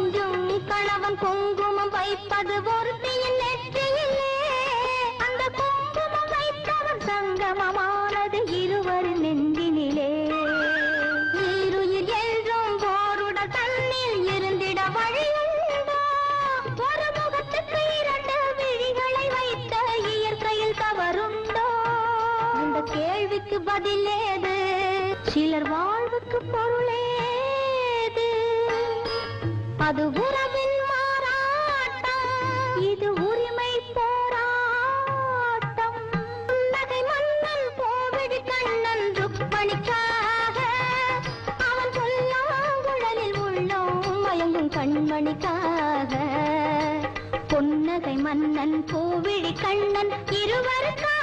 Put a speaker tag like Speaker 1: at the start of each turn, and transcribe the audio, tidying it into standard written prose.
Speaker 1: கொஞ்சம் கணவன் குங்குமம் வைப்பது ஒருத்தியின் நெற்றியிலே. அந்த குங்குமம் வைத்தவன் சங்கமமானது இருவர் நெஞ்சினிலே. ஈருயிர் என்றும் போருட தன்னில் இருந்திட வழியுண்டோ? ஒரு முகத்துக்கு இரண்டு விழிகளை வைத்த இயற்கையில் தவறுண்டோ? இந்த கேள்விக்கு பதிலேது? சிலர் வாழ்வுக்கு பொருளேது? அது உறவின் மாறாட்டம், இது உரிமை போராட்டம். நகை மன்னன் கோவிடி கண்ணன் ருக்மணிக்காக, அவன் சொல்லாங்குழலில் உள்ளோம் மயங்கும் கண்மணிக்காக. பொன்னகை மன்னன் கோவிடி கண்ணன் இருவருக்காக.